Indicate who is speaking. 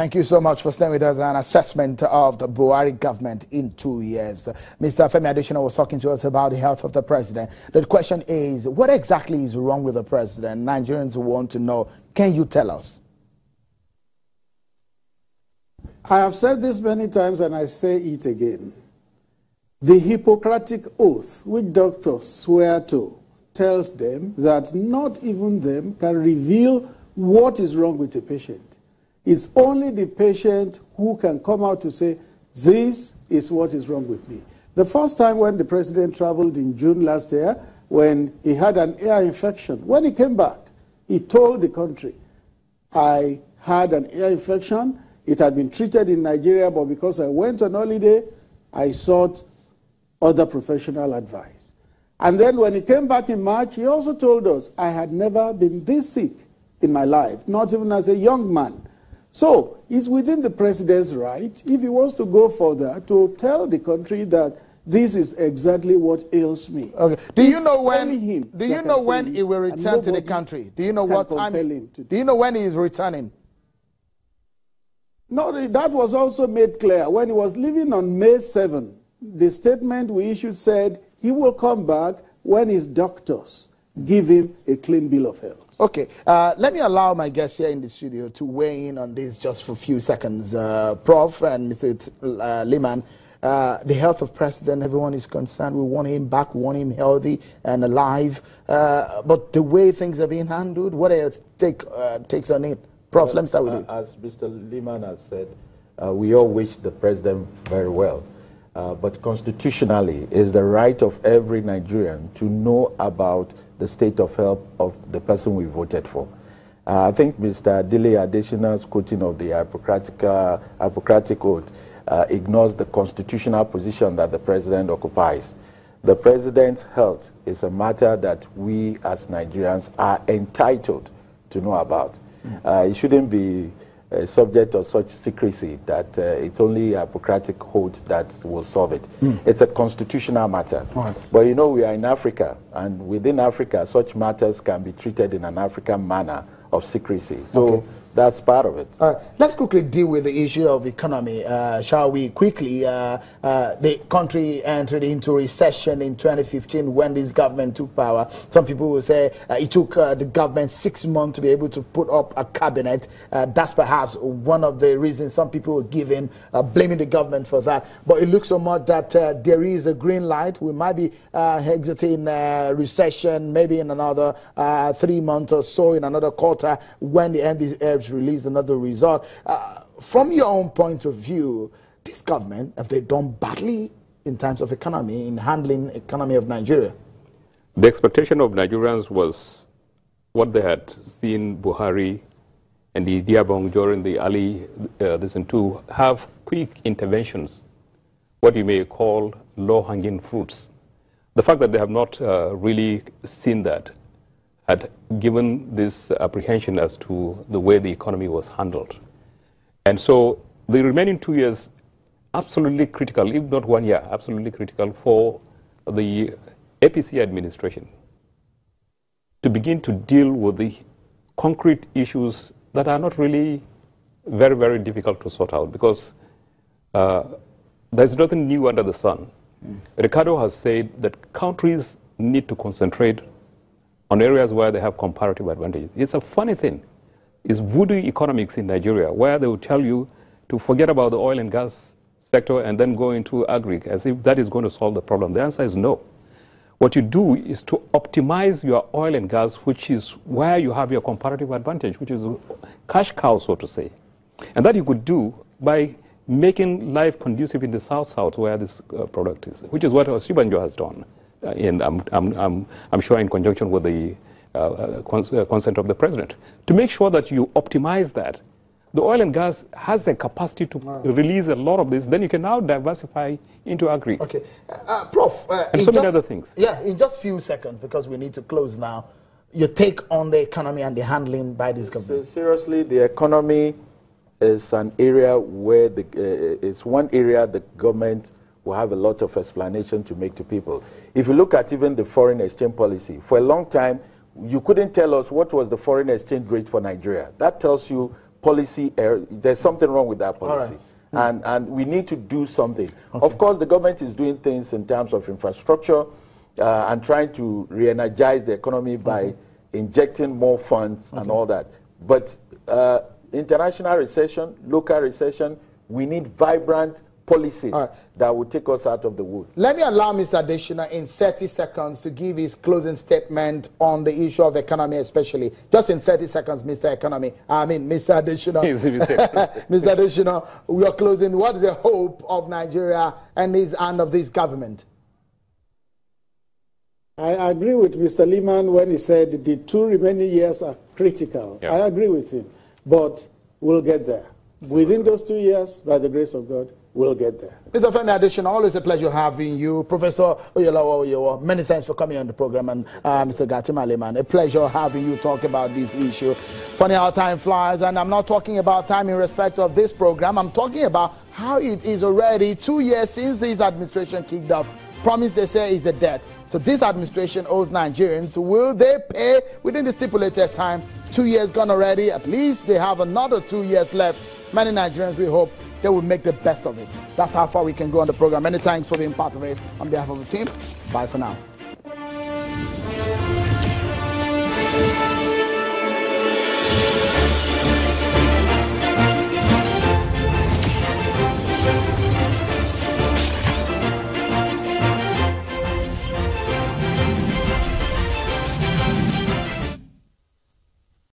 Speaker 1: Thank you so much for staying with us. An assessment of the Buhari government in 2 years. Mr. Femi Adeshina was talking to us about the health of the president. The question is, what exactly is wrong with the president? Nigerians want to know. Can you tell us?
Speaker 2: I have said this many times and I say it again. The Hippocratic oath, which doctors swear to, tells them that not even them can reveal what is wrong with a patient. It's only the patient who can come out to say, this is what is wrong with me. The first time when the president traveled in June last year, when he had an ear infection, when he came back, he told the country, I had an ear infection. It had been treated in Nigeria, but because I went on holiday, I sought other professional advice. And then when he came back in March, he also told us, I had never been this sick in my life, not even as a young man. So it's within the president's right, if he wants to go further, to tell the country that this is exactly what ails me.
Speaker 1: Okay. Do you know when he will return to the country? Do you know what time? Do you know when he is returning?
Speaker 2: No, that was also made clear. When he was leaving on May 7, the statement we issued said he will come back when his doctors give him a clean bill of health.
Speaker 1: Okay, let me allow my guests here in the studio to weigh in on this just for a few seconds. Prof. and Mr. Liman, the health of President, everyone is concerned. We want him back, we want him healthy and alive. But the way things are being handled, what are your takes on it? Prof, let me start with you.
Speaker 3: As Mr. Liman has said, we all wish the president very well. But constitutionally, it's the right of every Nigerian to know about the state of health of the person we voted for. I think Mr. Adeshina's quoting of the Hippocratic oath ignores the constitutional position that the president occupies. The president's health is a matter that we as Nigerians are entitled to know about. It shouldn't be a subject of such secrecy that it's only a Hippocratic oath that will solve it. It's a constitutional matter. Right. But you know, we are in Africa, and within Africa, such matters can be treated in an African manner of secrecy. So that's part of it.
Speaker 1: Let's quickly deal with the issue of economy, shall we? Quickly, the country entered into recession in 2015 when this government took power. Some people will say it took the government 6 months to be able to put up a cabinet. That's perhaps one of the reasons some people will give him, blaming the government for that. But it looks so much that there is a green light. We might be exiting recession maybe in another 3 months or so, in another quarter, when the NBS released another result. From your own point of view, this government, have they done badly in terms of economy, in handling economy of Nigeria?
Speaker 4: The expectation of Nigerians was what they had seen Buhari and the Diabong during the early to have quick interventions, what you may call low-hanging fruits. The fact that they have not really seen that had given this apprehension as to the way the economy was handled. And so the remaining 2 years, absolutely critical, if not 1 year, absolutely critical for the APC administration to begin to deal with the concrete issues that are not really very, very difficult to sort out, because there's nothing new under the sun. Ricardo has said that countries need to concentrate on areas where they have comparative advantages. It's a funny thing. It's voodoo economics in Nigeria, where they will tell you to forget about the oil and gas sector and then go into agri, as if that is going to solve the problem. The answer is no. What you do is to optimize your oil and gas, which is where you have your comparative advantage, which is a cash cow, so to say. And that you could do by making life conducive in the South-South, where this product is, which is what Osibanjo has done. And I'm sure in conjunction with the consent of the president, to make sure that you optimize that. The oil and gas has the capacity to release a lot of this. Then you can now diversify into agri.
Speaker 1: Okay. Prof.
Speaker 4: And so many other things.
Speaker 1: Yeah, in just a few seconds, because we need to close now, your take on the economy and the handling by this government.
Speaker 3: So seriously, the economy is an area where it's one area the government will have a lot of explanation to make to people. If you look at even the foreign exchange policy, for a long time, you couldn't tell us what was the foreign exchange rate for Nigeria. That tells you policy error. There's something wrong with that policy. And we need to do something. Of course, the government is doing things in terms of infrastructure and trying to re-energize the economy by injecting more funds and all that. But international recession, local recession, we need vibrant policies that will take us out of the woods.
Speaker 1: Let me allow Mr. Adeshina in 30 seconds to give his closing statement on the issue of economy, especially. Just in 30 seconds, Mr. Mr. Adeshina. Mr. Adeshina, we are closing. What is the hope of Nigeria and of this government?
Speaker 2: I agree with Mr. Liman when he said the 2 remaining years are critical. Yeah. I agree with him. But we'll get there. Within those 2 years, by the grace of God, we'll get there. Mr.
Speaker 1: Femi Adeshina, always a pleasure having you. Professor Oyelawa Oyewo, many thanks for coming on the program. And Mr. Gatima Leman, a pleasure having you talk about this issue. Funny how time flies, and I'm not talking about time in respect of this program. I'm talking about how it is already 2 years since this administration kicked off. Promise, they say, is a debt. So this administration owes Nigerians. Will they pay within the stipulated time? 2 years gone already. At least they have another 2 years left. Many Nigerians, we hope, they will make the best of it. That's how far we can go on the program. Many thanks for being part of it. On behalf of the team, bye for now.